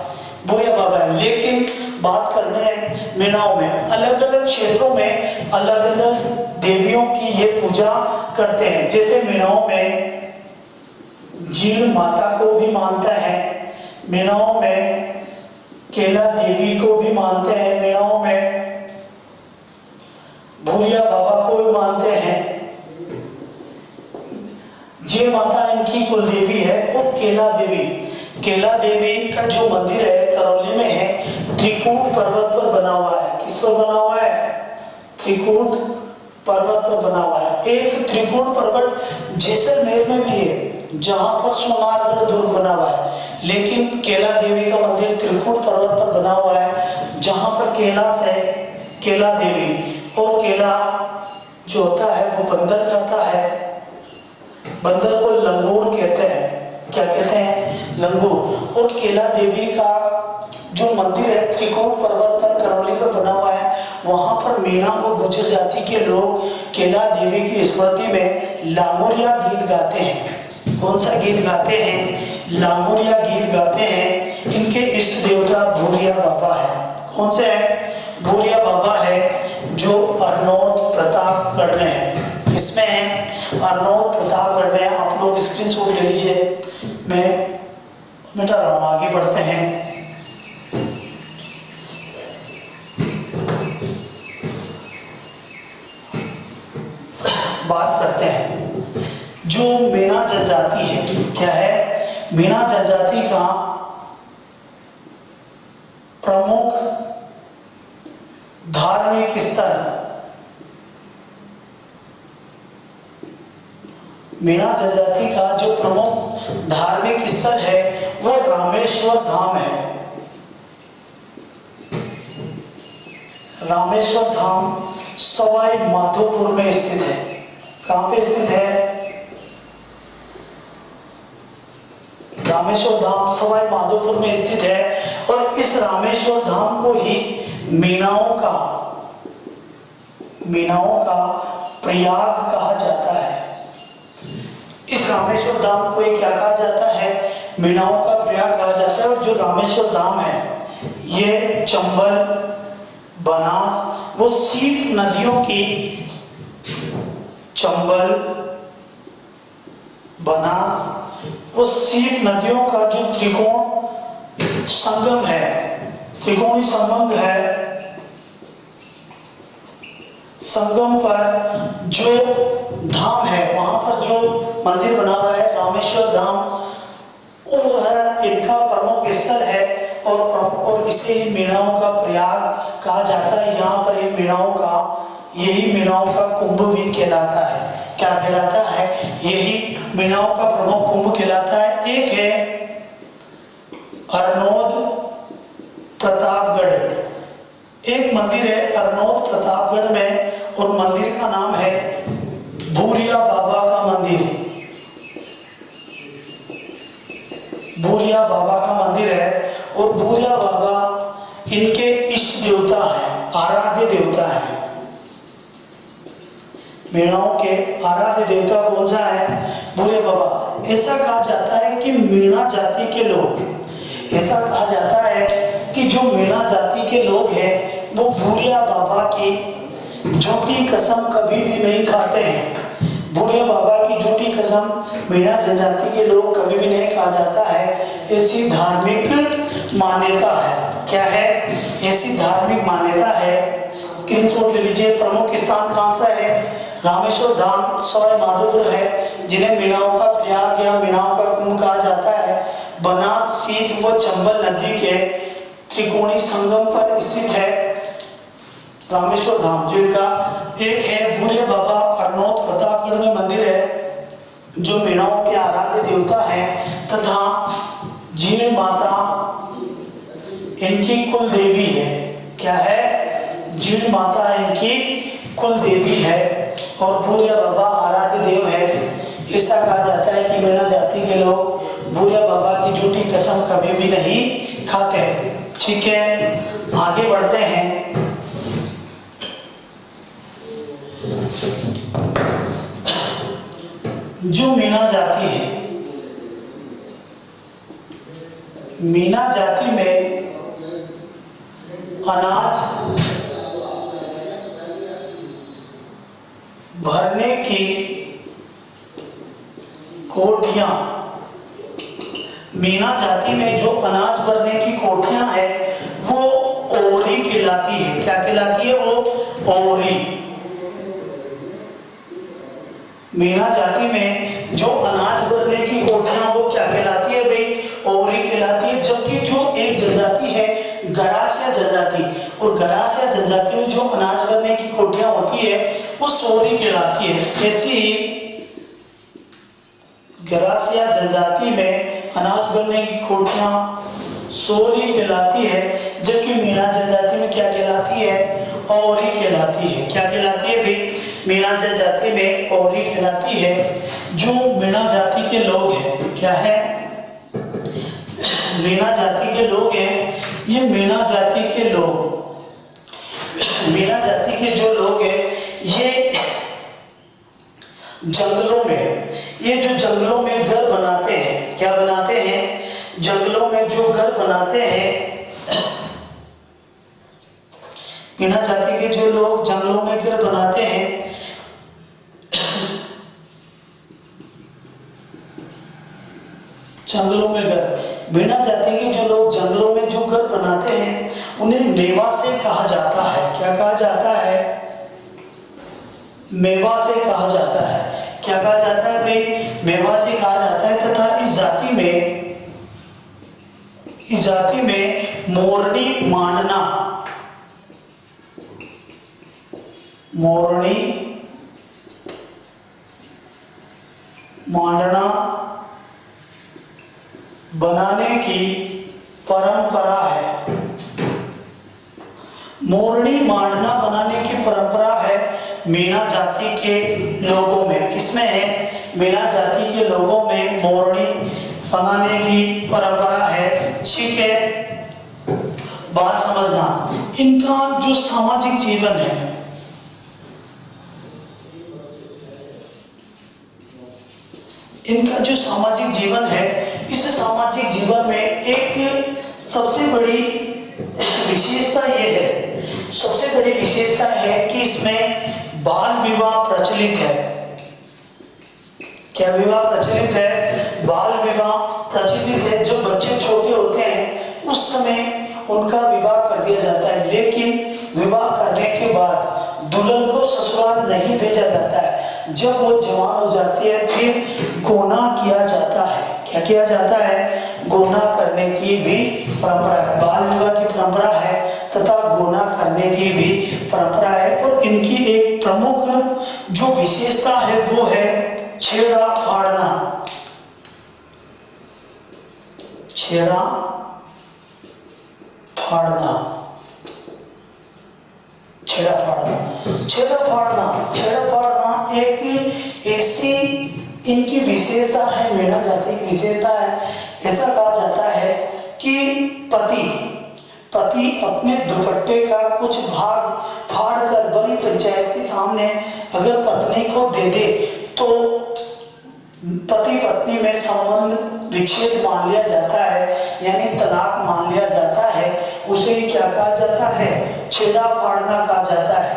भूरिया बाबा है। लेकिन बात करने हैं मीणाओं में, अलग अलग क्षेत्रों में अलग अलग देवियों की ये पूजा करते हैं। जैसे मीणाओं में जीर्ण माता को भी मानते हैं, मीणाओं में केला देवी को भी मानते हैं, मीणाओं में भूरिया बाबा को भी मानते हैं। जीर्ण माता इनकी कुल देवी है। और केला देवी, केला देवी का जो मंदिर है करौली में है, त्रिकूट पर्वत पर बना हुआ है। किस पर बना हुआ है? त्रिकूट पर्वत पर बना हुआ है। एक त्रिकूट पर्वत जैसलमेर में भी है जहां पर सोनारगढ़ दुर्ग बना हुआ है। लेकिन केला देवी का मंदिर त्रिकूट पर्वत पर बना हुआ है जहां पर कैलाश है, केला देवी। और केला जो होता है वो बंदर खाता है। बंदर को लंगूर कहते हैं। क्या कहते हैं? लंगूर। और केला देवी का जो मंदिर है त्रिकूट पर्वत पर करौली पर बना हुआ है। वहां पर मीणा व गुर्जर जाति के लोग केला देवी की स्मृति में लांगुरिया गीत गाते हैं। कौन सा गीत गाते हैं? लांगुरिया गीत गाते हैं। इनके इष्ट देवता भूरिया बाबा है। कौन से है? भूरिया बाबा है जो अरनौद प्रतापगढ़ में है। किसमें है? अरनौद प्रतापगढ़ में। आप लोग स्क्रीनशॉट ले लीजिए, मैं मिटा रहा हूँ। आगे बढ़ते हैं। बात करते हैं जो मीणा जनजाति है। क्या है? मीणा जनजाति का प्रमुख धार्मिक स्थल, मीणा जनजाति का जो प्रमुख धार्मिक स्थल है वो रामेश्वर धाम है। रामेश्वर धाम सवाई माधोपुर में स्थित है। कहाँ पे स्थित है? रामेश्वर धाम सवाई माधोपुर में स्थित है। और इस रामेश्वर धाम को ही मीणाओं का प्रयाग कहा जाता है। इस रामेश्वर धाम को क्या कहा जाता है? मीणाओं का प्रयाग कहा जाता है। और जो रामेश्वर धाम है ये चंबल, बनास, वो सीप नदियों की, चंबल, बनास, वो सीप नदियों का जो त्रिकोण संगम है, त्रिकोणी संगम है, संगम पर जो धाम है वहां पर जो मंदिर बना हुआ है रामेश्वर धाम, वो है इनका प्रमुख स्थल है। और इसे ही मीणाओं का प्रयाग कहा जाता है। यहाँ पर इन मीणाओं का, यही मीणाओं का कुंभ भी कहलाता है। क्या कहलाता है? यही मीणाओं का प्रमुख कुंभ कहलाता है। एक है अरनौद प्रतापगढ़, एक मंदिर है अरनौद प्रतापगढ़ में और मंदिर का नाम है भूरिया बाबा का मंदिर है और भूरिया बाबा इनके इष्ट देवता हैं, आराध्य देवता है। मीणाओं के आराध्य देवता कौन सा है? भूरिया बाबा। ऐसा कहा जाता है कि मीणा जाति के लोग, ऐसा कहा जाता है कि जो मीणा जाति के लोग हैं वो भूरिया बाबा की झूठी कसम कभी भी नहीं खाते हैं। भूरिया बाबा की झूठी कसम मीणा जनजाति के लोग कभी भी नहीं कहा जाता है, ऐसी धार्मिक मान्यता है। क्या है? ऐसी धार्मिक मान्यता है। स्क्रीनशॉट ले लीजिए। प्रमुख स्थान कौन सा है? रामेश्वर धाम, सवाई माधोपुर है, जिन्हें मीणाओं का प्रयाग या मीणाओं का कुंभ कहा जाता है। बनास, सीत व चंबल नदी के त्रिकोणी संगम पर स्थित है रामेश्वर धाम, जिनका एक है भूरिया बाबा अरनौत प्रतापगढ़ में मंदिर है, जो मीणाओं के आराध्य देवता है, तथा जीण माता इनकी कुल देवी है। क्या है? जीण माता इनकी कुल देवी है और भूरिया बाबा आराध्य देव है। ऐसा कहा जाता है कि मीणा जाति के लोग भूरिया बाबा की झूठी कसम कभी भी नहीं खाते। ठीक है, आगे बढ़ते हैं। जो मीणा जाति है, मीणा जाति में अनाज भरने की कोठियां, मीणा जाति में जो अनाज भरने की कोठियां है वो ओरी कहलाती है। क्या कहलाती है? वो ओरी। मीणा जाति में जो अनाज भरने की कोठियां वो क्या कहलाती है भाई? ओरी कहलाती है। जबकि जो एक जनजाति है गरासिया जनजाति, और गरासिया जनजाति में जो अनाज भरने की कोठियां होती है वो सोरी कहलाती है। कैसी? गरासिया जनजाति में अनाज भरने की कोठियां सोरी कहलाती है, जबकि मीणा जनजाति में क्या कहलाती है? ओरी कहलाती है। क्या कहलाती है भाई? मीणा जनजाति में ओरी कहलाती है। जो मीणा जाति के लोग हैं, क्या है? मीणा जाति के लोग हैं, ये मीणा जाति के लोग, मीणा जाति के जो लोग हैं ये जंगलों में, ये जो जंगलों में घर बनाते हैं, क्या बनाते हैं? जंगलों में जो घर बनाते हैं, मीणा जाति के जो लोग जंगलों में घर बनाते हैं, जंगलों में घर, मीणा जाति के जो लोग जंगलों में जो घर बनाते हैं उन्हें मेवा से कहा जाता है। क्या कहा जाता है? मेवा से कहा जाता है। क्या कहा जाता है भाई? मेवा से कहा जाता है। तथा इस जाति में मोरनी मांडना, मोरनी मांडना बनाने की परंपरा है। मोरनी मांडना बनाने की परंपरा है मीणा जाति के लोगों में। किसमें है? मीणा जाति के लोगों में मोरनी बनाने की परंपरा है। ठीक है, बात समझना। इनका जो सामाजिक जीवन है, इनका जो सामाजिक जीवन है, इस सामाजिक जीवन में एक सबसे बड़ी विशेषता ये है, सबसे बड़ी विशेषता है कि इसमें बाल विवाह प्रचलित है। क्या विवाह प्रचलित है? बाल विवाह प्रचलित है। जब बच्चे छोटे होते हैं उस समय उनका विवाह कर दिया जाता है, लेकिन विवाह करने के बाद दुल्हन को ससुराल नहीं भेजा जाता है। जब वो जवान हो जाती है फिर गोना किया जाता है। क्या किया जाता है? गोना करने की भी परंपरा है। बाल विवाह की परंपरा है तथा गोना करने की भी परंपरा है। और इनकी एक प्रमुख जो विशेषता है वो है छेड़ा फाड़ना। छेड़ा फाड़ना, छेड़ा फाड़ना, छेड़ा फाड़ना, छेड़ा फाड़ना एक ऐसी इनकी विशेषता है, मीणा जाति की विशेषता है। ऐसा कहा पति पति अपने दुपट्टे का कुछ भाग फाड़ कर बड़ी पंचायत के सामने अगर पत्नी को दे दे तो पति पत्नी में संबंध विच्छेद मान लिया जाता है, यानी तलाक मान लिया जाता है। उसे ही क्या कहा जाता है? छेड़ा फाड़ना कहा जाता है।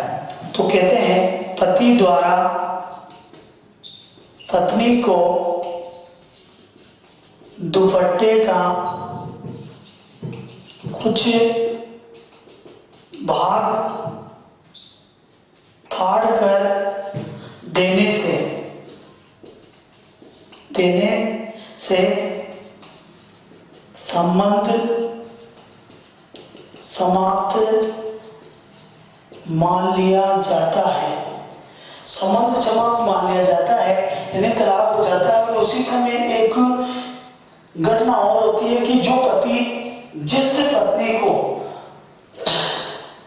तो कहते हैं पति द्वारा पत्नी को दुपट्टे का कुछ भाग फाड़ कर देने से संबंध समाप्त मान लिया जाता है। संबंध समाप्त मान लिया जाता है यानी तलाक हो जाता है। और उसी समय एक घटना और होती है कि जो पति जिस पत्नी को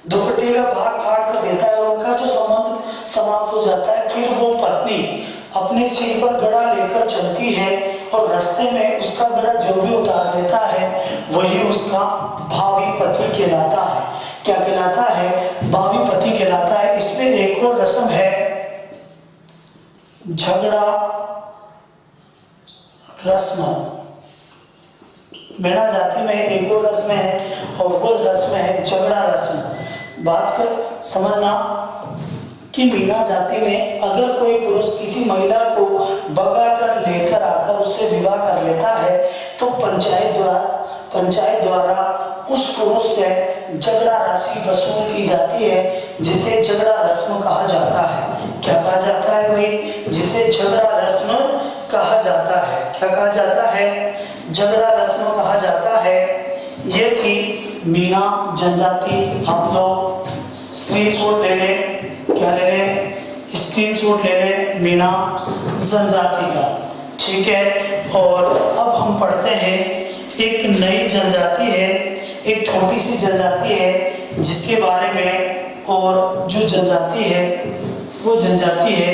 दुपट्टे का भाग फाड़ कर देता है उनका जो संबंध समाप्त हो जाता है। फिर वो पत्नी अपने सिर पर गड़ा लेकर चलती है और रास्ते में उसका गड़ा जो भी उतार लेता है वही उसका भावी पति कहलाता है। क्या कहलाता है? भावी पति कहलाता है। इसमें एक और रस्म है, झगड़ा रस्म। मेरा जाति में एक और रस्म है और वो रस्म है झगड़ा रस्म। बात कर समझना कि मीना जाति में अगर कोई पुरुष किसी महिला को भगा कर लेकर आकर उससे विवाह कर लेता है तो पंचायत द्वारा उस पुरुष से झगड़ा राशि वसूल की जाती है, जिसे झगड़ा रस्म कहा जाता है। क्या कहा जाता है भाई? जिसे झगड़ा रस्म कहा जाता है। क्या कहा जाता है? झगड़ा रस्म कहा जाता है। ये थी मीना जनजाति। आप लोग स्क्रीनशॉट ले लें। क्या ले लें? स्क्रीनशॉट ले लें मीना जनजाति का। ठीक है। और अब हम पढ़ते हैं एक नई जनजाति है, एक छोटी सी जनजाति है जिसके बारे में। और जो जनजाति है वो जनजाति है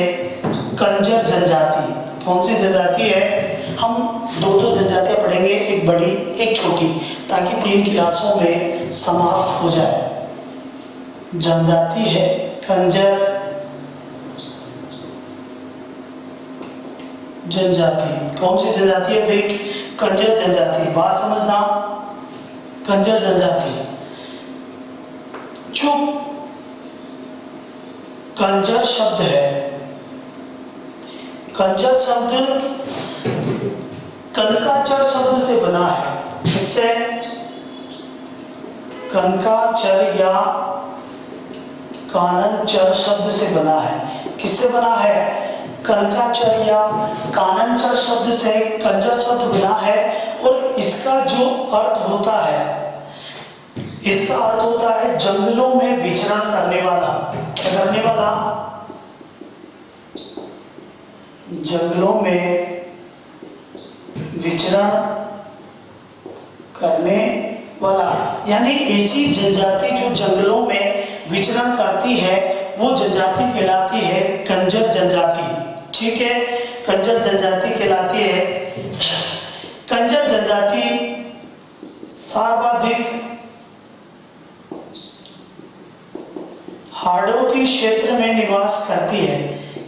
कंजर जनजाति। कौन सी जनजाति है? हम दो जनजातियां पढ़ेंगे, एक बड़ी एक छोटी, ताकि 3 क्लासों में समाप्त हो जाए। जनजाति है कंजर जनजाति। कौन सी जनजाति है भाई? कंजर जनजाति। बात समझना, कंजर जनजाति। जो कंजर शब्द है, कंजर शब्द कनकाचर शब्द से बना है। किससे? कनकाचर या काननचर शब्द से बना है। किससे बना है? कनकाचर या काननचर शब्द से कंजर शब्द बना है। और इसका जो अर्थ होता है, इसका अर्थ होता है जंगलों में विचरण करने वाला। क्या करने वाला? जंगलों में विचरण करने वाला, यानी ऐसी जनजाति जो जंगलों में विचरण करती है वो जनजाति कहलाती है कंजर जनजाति। ठीक है, कंजर जनजाति कहलाती है। कंजर जनजाति सर्वाधिक हाड़ौती क्षेत्र में निवास करती है।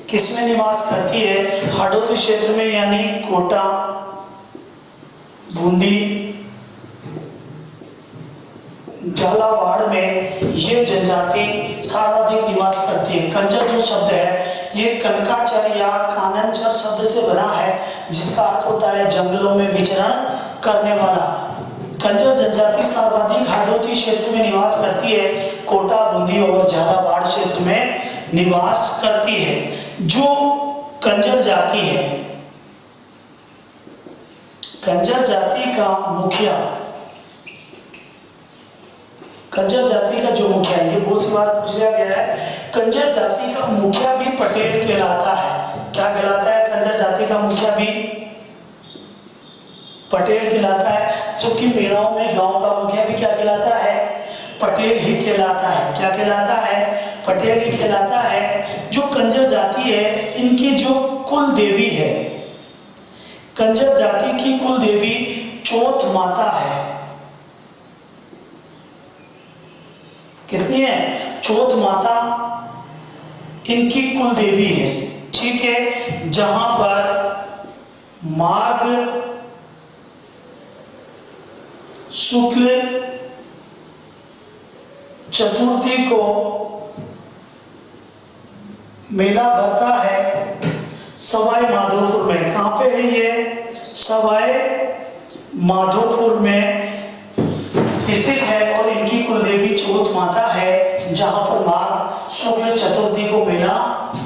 किस में निवास करती है? हाड़ौती क्षेत्र में, यानी कोटा, बूंदी, झालावाड़ में ये जनजाति सर्वाधिक निवास करती है। कंजर जो शब्द है ये कनकाचर या काननचर शब्द से बना है, जिसका अर्थ होता है जंगलों में विचरण करने वाला। कंजर जनजाति सर्वाधिक हाड़ौती क्षेत्र में निवास करती है, कोटा, बूंदी और झालावाड़ क्षेत्र में निवास करती है। जो कंजर जाति है, कंजर जाति का मुखिया, कंजर जाति का जो मुखिया है, ये बहुत सी बार पूछ लिया गया है, कंजर जाति का मुखिया भी पटेल कहलाता है। क्या कहलाता है? कंजर जाति का मुखिया भी पटेल कहलाता है। जबकि मेराओं में गांव का मुखिया भी क्या कहलाता है? पटेल ही कहलाता है। क्या कहलाता है? पटेल ही कहलाता है। जो कंजर जाति है, इनकी जो कुल देवी है, कंजर जाति की कुल देवी चौथ माता है। कितनी है? चौथ माता इनकी कुल देवी है। ठीक है, जहां पर माघ शुक्ल चतुर्थी को मेला भरता है सवाई माधोपुर में। कहाँ पे है ये? सवाई माधोपुर में स्थित है और इनकी कुल देवी चौथ माता है, जहां पर माघ शुक्ल चतुर्थी को मेला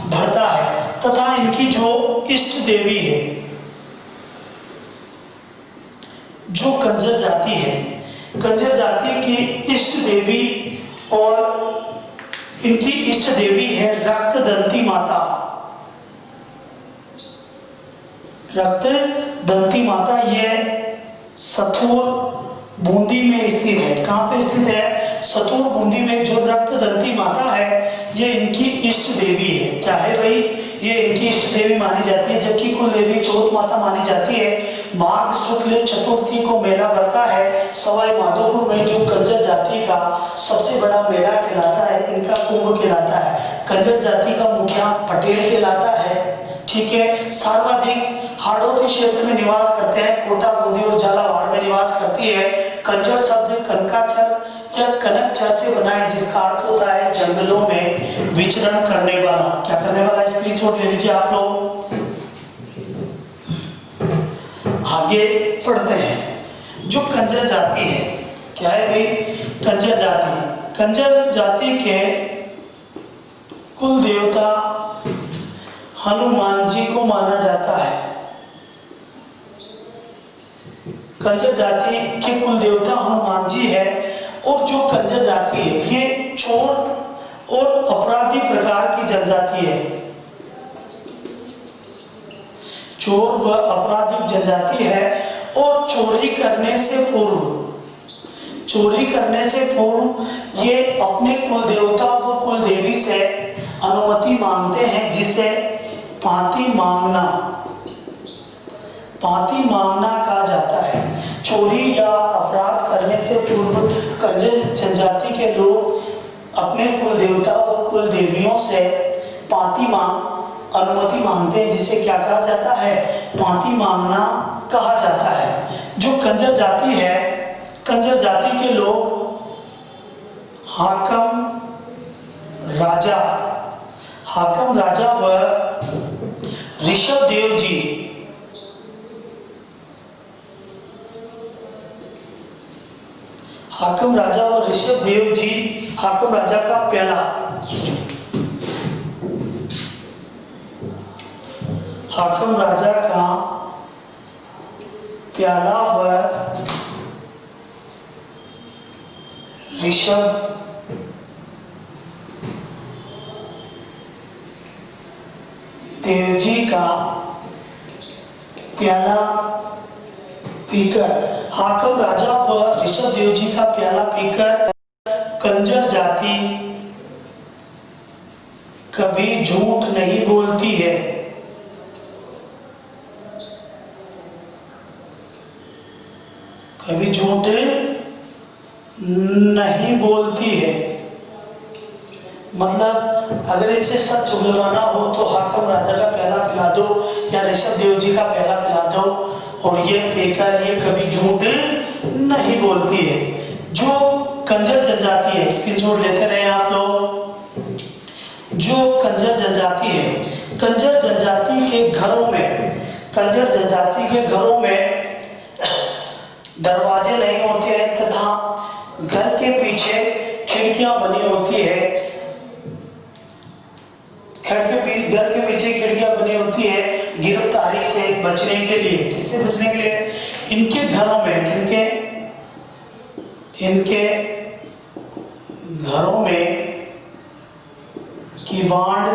भरता है। तथा इनकी जो इष्ट देवी है, जो कंजर जाति है, कंजर जाति की इष्ट देवी और इनकी इष्ट देवी है रक्तदंती माता। रक्तदंती माता यह सथुर बूंदी में स्थित है। कहाँ पे स्थित है? सतुर बूंदी में जो रक्तदंती माता है, ये इनकी इष्ट देवी है। क्या है भाई? ये इनकी इष्ट देवी मानी जाती है, जबकि कुल देवी चौथ माता मानी जाती है। माघ शुक्ल चतुर्थी को मेला भरता है सवाई माधोपुर में, जो कंजर जाति का सबसे बड़ा मेला कहलाता है, इनका कुंभ कहलाता है। कंजर जाति का मुखिया पटेल कहलाता है। ठीक है, सर्वाधिक हाड़ौती क्षेत्र में निवास करते हैं, कोटा, बूंदी और झालावाड़ में निवास करती है। कंजर शब्द कनकाचर या कनकचर से बना है, जिसका अर्थ होता है जंगलों में विचरण करने वाला। क्या करने वाला? स्क्रीनशॉट ले लीजिए आप लोग। आगे पढ़ते हैं। जो कंजर जाति है, क्या है भाई? कंजर जाति, कंजर जाति के कुल देवता हनुमान जी को माना जाता है। कंजर जाति के कुल देवता हनुमान जी है। और जो कंजर जाति है, ये चोर और अपराधी प्रकार की जनजाति है। चोर व अपराधी जनजाति है और चोरी करने से पूर्व ये अपने कुल देवता व कुल देवी से अनुमति मांगते हैं, जिसे पांति मांगना कहा जाता है। चोरी या अपराध करने से पूर्व कंजर जनजाति के लोग अपने कुल देवता व कुल देवियों से अनुमति मांगते हैं, जिसे क्या कहा जाता है? पांति मांगना कहा जाता है। जो कंजर जाति है, कंजर जाति के लोग हाकम राजा व ऋषभ देव जी हाकम राजा व ऋषभ देव जी हाकम राजा का प्याला हाकम राजा का प्याला व ऋषभ देव जी का प्याला पीकर, हाकम राजा व ऋषभ देव जी का प्याला पीकर कंजर जाति कभी झूठ नहीं बोलती है। कभी झूठ नहीं बोलती है। मतलब अगर इनसे सच उगलवाना हो तो हाकम राजा का प्याला पिला दो या ऋषभ देव जी का प्याला पिला दो, और ये पीकर ये कभी झूठ नहीं बोलती है। जो कंजर जनजाति है, स्क्रीनशॉट लेते रहे आप लोग। जो कंजर जनजाति है, कंजर जनजाति के घरों में दरवाजे नहीं होते हैं तथा घर के पीछे खिड़कियां बनी होती है। घर के पीछे खिड़कियां बनी होती है गिरफ्तारी से बचने के लिए। किससे बचने के लिए? इनके घरों में किवाड़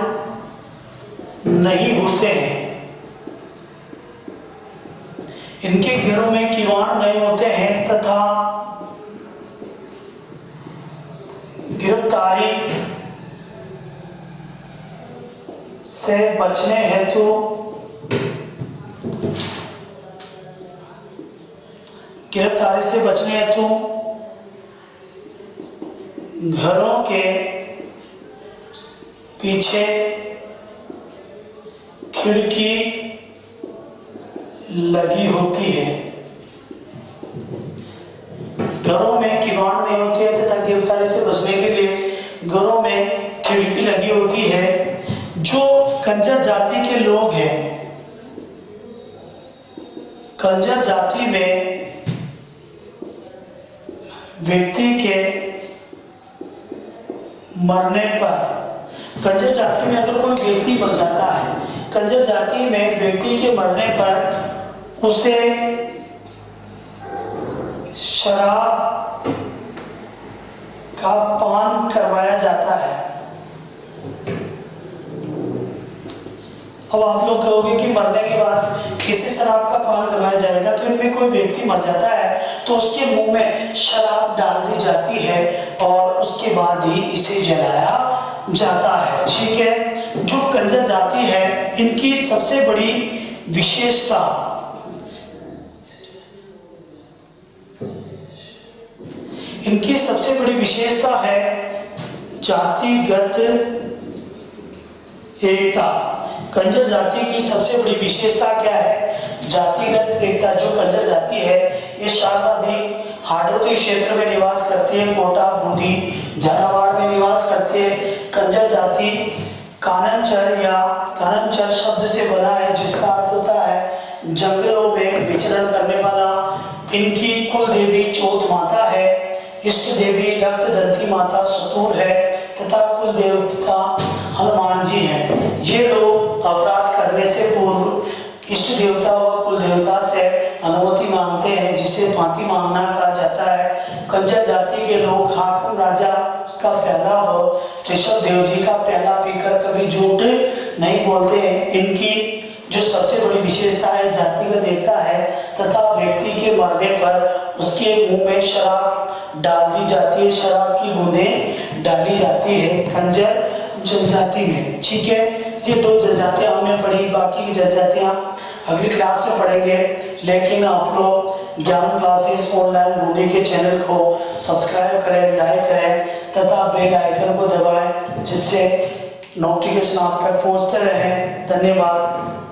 नहीं होते हैं। इनके घरों में किवाड़ नहीं होते हैं तथा गिरफ्तारी से बचने हेतु घरों के पीछे खिड़की लगी होती है। घरों में किवाड़ नहीं होते हैं तथा गिरफ्तारी से बचने के लिए घरों में खिड़की लगी होती है। जो कंजर जाति के लोग हैं, कंजर जाति में व्यक्ति के मरने पर, कंजर जाति में अगर कोई व्यक्ति मर जाता है, कंजर जाति में व्यक्ति के मरने पर उसे शराब का पान करवाया जाता है। अब आप लोग कहोगे कि मरने के बाद किसी शराब का पान करवाया जाएगा, तो इनमें कोई व्यक्ति मर जाता है तो उसके मुंह में शराब डाल दी जाती है और उसके बाद ही इसे जलाया जाता है। ठीक है। जो कंजर जाति है, इनकी सबसे बड़ी विशेषता, इनकी सबसे बड़ी विशेषता है जातिगत एकता। कंजर जाति की सबसे बड़ी विशेषता क्या है? जातिगत एकता। जो कंजर जाति है ये सर्वाधिक हाड़ौती क्षेत्र में निवास करती है, कोटा, बूंदी, झालावाड़ में निवास करती है। कंजर जाति काननचर या काननचर शब्द से बना है, जिसका अर्थ होता है जंगलों में विचरण करने वाला। इनकी कुल देवी चौथ माता है, इष्ट देवी रक्तदंती माता सतूर है तथा कुल देवता हनुमान जी हैं। ये लोग अपराध करने से पूर्व इष्ट देवता व कुल देवता से अनुमति मांगते हैं, जिसे फांसी मांगना कहा जाता है। कंजर जाति के लोग हाकिम राजा का प्याला व ऋषभ देव जी का प्याला पीकर कभी झूठ नहीं बोलते हैं। इनकी जो सबसे बड़ी विशेषता है जातिगत एकता है तथा व्यक्ति के मरने पर उसके मुंह में शराब डाल दी जाती है, शराब की बूंदें डाली जाती है कंजर जनजाति में। ठीक है। ये दो जनजातियां हमने पढ़ी, बाकी की जनजातियां अगली क्लास में पढ़ेंगे। लेकिन आप लोग ज्ञान क्लासेस ऑनलाइन बूंदी के चैनल को सब्सक्राइब करें, लाइक करें तथा बेल आइकन को दबाएं, जिससे नोटिफिकेशन आप तक पहुंचते रहें। धन्यवाद।